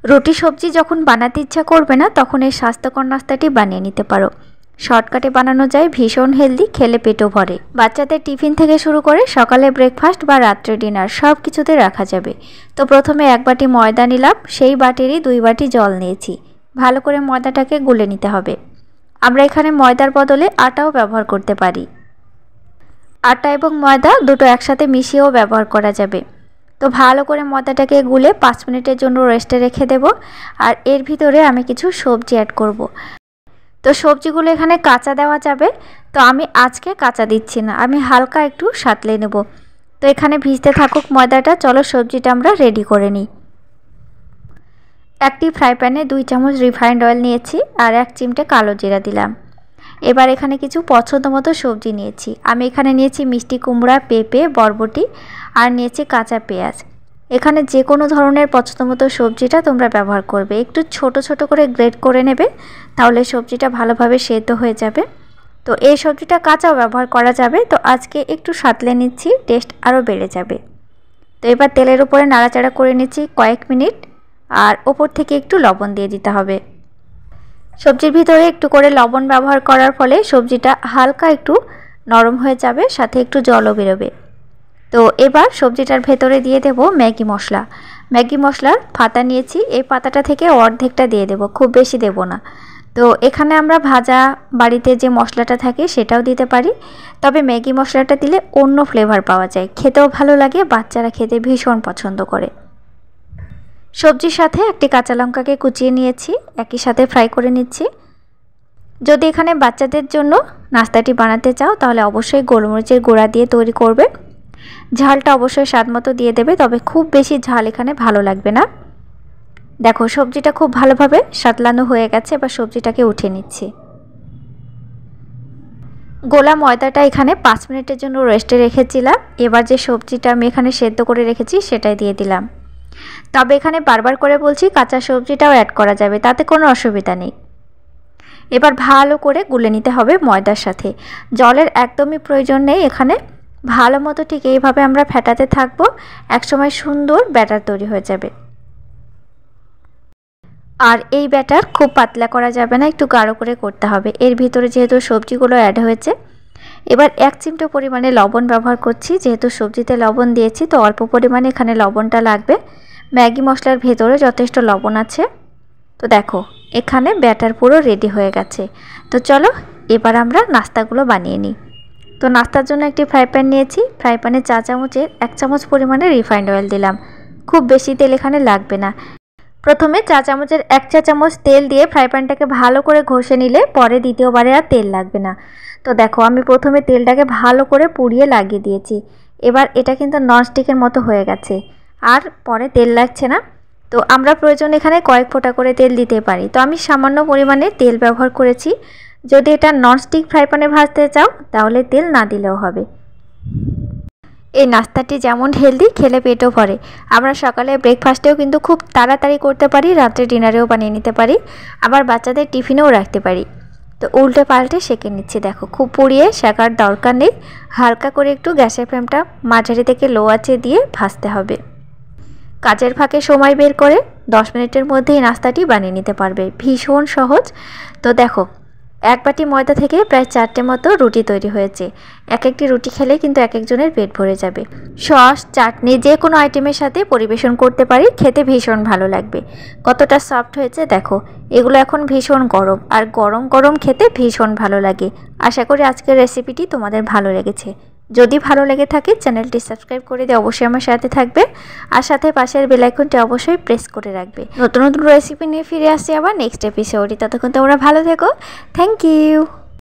রুটি সবজি যখন বানাতে ইচ্ছা করবে না তখন এই স্বাস্থ্যকর নাস্তাটি বানিয়ে নিতে পারো। শর্টকাটে বানানো যায়, ভীষণ হেলদি, খেলে পেটও ভরে। বাচ্চাদের টিফিন থেকে শুরু করে সকালে ব্রেকফাস্ট বা রাত্রে ডিনার সব কিছুতে রাখা যাবে। তো প্রথমে 1 বাটি ময়দা নিলাম, সেই বাটিরই 2 বাটি জল নিয়েছি। ভালো করে ময়দাটাকে গুলে নিতে হবে। আমরা এখানে ময়দার বদলে আটাও ব্যবহার করতে পারি। আটা এবং ময়দা দুটো একসাথে মিশিয়েও ব্যবহার করা যাবে। তো ভালো করে ময়দাটাকে গুলে 5 মিনিটের জন্য রেস্টে রেখে দেব। আর এর ভিতরে আমি কিছু সবজি অ্যাড করব। তো সবজিগুলো এখানে কাঁচা দেওয়া যাবে, তো আমি আজকে কাঁচা দিচ্ছি না, আমি হালকা একটু সাঁতলে নেব। তো এখানে ভিজতে থাকুক ময়দাটা, চলো সবজিটা আমরা রেডি করে নিই। একটি ফ্রাই প্যানে 2 চামচ রিফাইন্ড অয়েল নিয়েছি আর 1 চিমটে কালো জিরা দিলাম। এবার এখানে কিছু পছন্দ মতো সবজি নিয়েছি। আমি এখানে নিয়েছি মিষ্টি কুমড়া, পেঁপে, বরবটি আর নিয়েছি কাঁচা পেঁয়াজ। এখানে যে কোনো ধরনের পছন্দ মতো সবজিটা তোমরা ব্যবহার করবে। একটু ছোট ছোট করে গ্রেট করে নেবে, তাহলে সবজিটা ভালোভাবে সেদ্ধ হয়ে যাবে। তো এই সবজিটা কাঁচাও ব্যবহার করা যাবে, তো আজকে একটু সাঁতলে নিচ্ছি, টেস্ট আরও বেড়ে যাবে। তো এবার তেলের উপরে নাড়াচাড়া করে নিচ্ছি কয়েক মিনিট, আর ওপর থেকে একটু লবণ দিয়ে দিতে হবে। সবজির ভিতরে একটু করে লবণ ব্যবহার করার ফলে সবজিটা হালকা একটু নরম হয়ে যাবে, সাথে একটু জলও বেরোবে। তো এবার সবজিটার ভেতরে দিয়ে দেব ম্যাগি মশলা। ম্যাগি মশলার পাতা নিয়েছি, এই পাতাটা থেকে অর্ধেকটা দিয়ে দেব, খুব বেশি দেব না। তো এখানে আমরা ভাজা বাড়িতে যে মশলাটা থাকে সেটাও দিতে পারি, তবে ম্যাগি মশলাটা দিলে অন্য ফ্লেভার পাওয়া যায়, খেতেও ভালো লাগে, বাচ্চারা খেতে ভীষণ পছন্দ করে। সবজির সাথে একটি কাঁচা লঙ্কাকে কুচিয়ে নিয়েছি, একই সাথে ফ্রাই করে নিচ্ছি। যদি এখানে বাচ্চাদের জন্য নাস্তাটি বানাতে চাও তাহলে অবশ্যই গোলমরিচের গুঁড়া দিয়ে তৈরি করবে। ঝালটা অবশ্যই স্বাদ মতো দিয়ে দেবে, তবে খুব বেশি ঝাল এখানে ভালো লাগবে না। দেখো সবজিটা খুব ভালোভাবে সাতলানো হয়ে গেছে, এবার সবজিটাকে উঠিয়ে নিচ্ছি। গোলা ময়দাটা এখানে 5 মিনিটের জন্য রেস্টে রেখেছিলাম। এবার যে সবজিটা আমি এখানে সেদ্ধ করে রেখেছি সেটাই দিয়ে দিলাম। তবে এখানে বারবার করে বলছি, কাঁচা সবজিটাও অ্যাড করা যাবে, তাতে কোনো অসুবিধা নেই। এবার ভালো করে গুলে নিতে হবে ময়দার সাথে, জলের একদমই প্রয়োজন নেই এখানে। ভালো মতো ঠিক এইভাবে আমরা ফেটাতে থাকবো, একসময় সুন্দর ব্যাটার তৈরি হয়ে যাবে। আর এই ব্যাটার খুব পাতলা করা যাবে না, একটু গাঢ় করে করতে হবে। এর ভিতরে যেহেতু সবজিগুলো অ্যাড হয়েছে, এবার 1 চিমটে পরিমাণে লবণ ব্যবহার করছি। যেহেতু সবজিতে লবণ দিয়েছি তো অল্প পরিমাণে এখানে লবণটা লাগবে। ম্যাগি মশলার ভেতরে যথেষ্ট লবণ আছে। তো দেখো এখানে ব্যাটার পুরো রেডি হয়ে গেছে। তো চলো এবার আমরা নাস্তাগুলো বানিয়ে নিই। তো নাস্তার জন্য একটি ফ্রাই প্যান নিয়েছি, ফ্রাই প্যানে 4 চামচের 1 চামচ পরিমাণে রিফাইন্ড অয়েল দিলাম। খুব বেশি তেল এখানে লাগবে না। প্রথমে 4 চামচের 1 চা চামচ তেল দিয়ে ফ্রাই প্যানটাকে ভালো করে ঘষে নিলে পরে দ্বিতীয়বারে আর তেল লাগবে না। তো দেখো আমি প্রথমে তেলটাকে ভালো করে পুড়িয়ে লাগিয়ে দিয়েছি। এবার এটা কিন্তু ননস্টিকের মতো হয়ে গেছে, আর পরে তেল লাগছে না। তো আমরা প্রয়োজন এখানে কয়েক ফোঁটা করে তেল দিতে পারি, তো আমি সামান্য পরিমাণে তেল ব্যবহার করেছি। যদি এটা ননস্টিক ফ্রাই প্যানে ভাজতে চাও তাহলে তেল না দিলেও হবে। এই নাস্তাটি যেমন হেলদি, খেলে পেটও ভরে। আমরা সকালে ব্রেকফাস্টেও কিন্তু খুব তাড়াতাড়ি করতে পারি, রাত্রে ডিনারেও বানিয়ে নিতে পারি, আবার বাচ্চাদের টিফিনেও রাখতে পারি। তো উল্টে পাল্টে সেঁকে নিচ্ছি। দেখো খুব পুড়িয়ে সেঁকার দরকার নেই, হালকা করে একটু গ্যাসের ফ্লেমটা মাঝারি থেকে লো আঁচে দিয়ে ভাজতে হবে। কাজের ফাঁকে সময় বের করে 10 মিনিটের মধ্যেই নাস্তাটি বানিয়ে নিতে পারবে, ভীষণ সহজ। তো দেখো 1 বাটি ময়দা থেকে প্রায় 4টে মতো রুটি তৈরি হয়েছে। এক একটি রুটি খেলে কিন্তু এক একজনের পেট ভরে যাবে। সস, চাটনি যে কোনো আইটেমের সাথে পরিবেশন করতে পারি, খেতে ভীষণ ভালো লাগবে। কতটা সফট হয়েছে দেখো। এগুলো এখন ভীষণ গরম, আর গরম গরম খেতে ভীষণ ভালো লাগে। আশা করি আজকের রেসিপিটি তোমাদের ভালো লেগেছে। যদি ভালো লেগে থাকে চ্যানেলটি সাবস্ক্রাইব করে দিয়ে অবশ্যই আমার সাথে থাকবে, আর সাথে পাশের বেল আইকনটি অবশ্যই প্রেস করে রাখবে। নতুন নতুন রেসিপি নিয়ে ফিরে আসছি আবার নেক্সট এপিসোডে। ততক্ষণ তোমরা ভালো থেকো। Thank you.